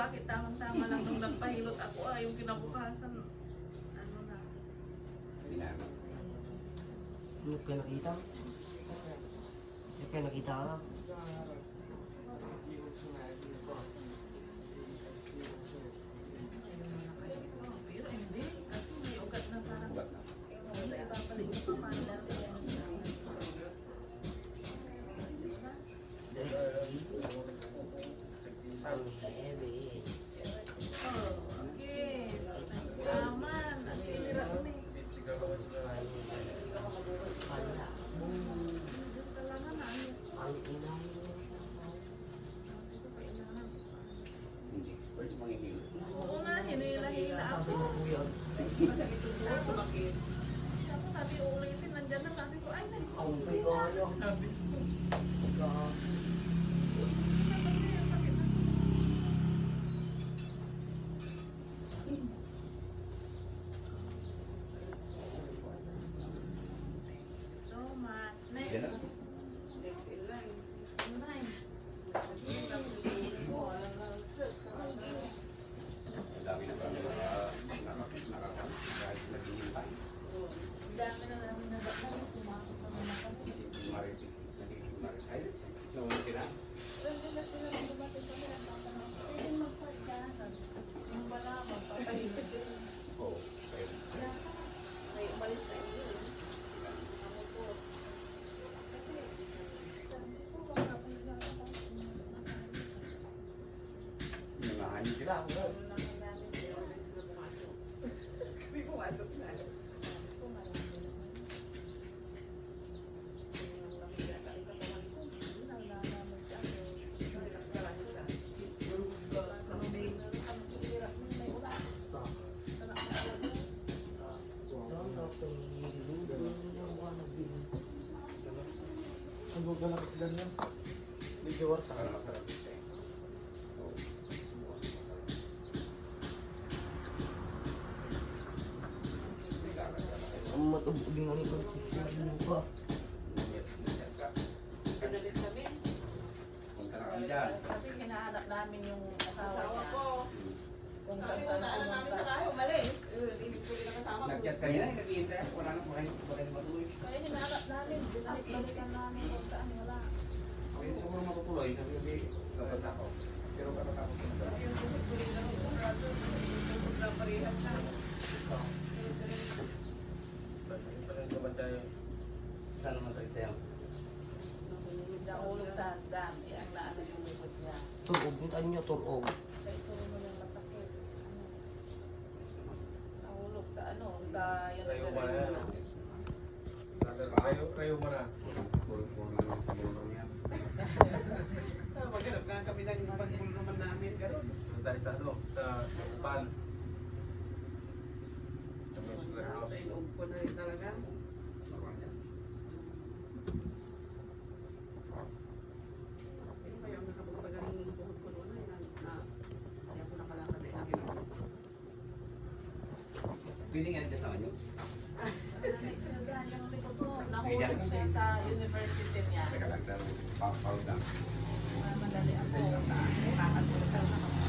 bakit tamang-tama lang nung nagpahilot ako yung kinabukasan. Ano na. Sinama. Ano ka nakita? Ano ka nakita ka? Pero hindi. Kasi may ugat na parang. Ugat na. Wala ipapalit ko pa paano dati yan. Ang heavy. Oh, okay. Aman. Ang hira ko na eh. Pala. Talaga na. Ang inay. Hindi. Pwede manginilo. Oo nga, hinila-hila ako. Sabi mo kuya. Masakit yung buhay, sumakit. Tapos sabi, uulitin, nandyan na. Sabi ko, ay, Ang kaya. Sabi. God. So much. Yan Next. na. Next in line. In line. Ang dami na kami nakakon. Kahit naghihintay. Ang dami na namin nabakal. Sumakot naman ako. Maritis. Maritis. Ay, nauna sila. Pwede na sila nang dumating kami ng tatanong. Pwede mag-park ka. Sabi ko, yung wala, magpapahilip din. Oo. Pwede. May umalis na yun. Ako po. Kasi, sabi ko, baka pala ako. Nangahanin sila. Ano lang ang namin, hindi always sila pumasok. Kami pumasok na. Ito, marami naman. Yung lang yata ang katawan ko. Yun ang nalaman siya. Relax ka lang isa. Ang hirap nun, may ulan. Sana ako na ulan. Ano ba lang sila niyan? Medyo warta. Para masarap ito eh. Oo. Ang matubog yung ano yung picture pa. Pinalit kami. Punta na kami dyan. Kasi hinahanap namin yung asawa niya. ko. Kung Sabi saan ko saan na namin sa pumunta. kayo, umalis. Hindi ko rin nakasama. Nag-chat kayo na, nag-iintay. Wala na po kayo matuloy. Kaya hinahanap namin. Binalik-balikan namin kung saan wala. Okay, siguro matutuloy. Kasi dapat ako. Pero katatapos ko na. Yung tuloy na ako. Yung na parehas na. Saan naman sakit sa'yo? Nahulog sa hagdan. Ang naano yung likod niya. Turog. Ano nyo turog? Kaya ito mo yung masakit. Nahulog sa ano? Sa yun Rayo ang ba yan? Rayo mo na. Puro na lang sa mundo niya. Maghanap nga kami ng pagmul naman namin. Ganun. Tayo sa ano? Sa Upal. Sa sugar Sa house. ilog ko na rin talaga. Pero kayo ang nakapagpagaling ng buhod ko noon ay kaya ko nakalakad ay akin. Pwede nga dyan sa kanyo. Sinagahan yung likod mo. Nahulog siya sa university niya. Teka lang, pero pau lang. Madali ako. Nakakasulot lang ako.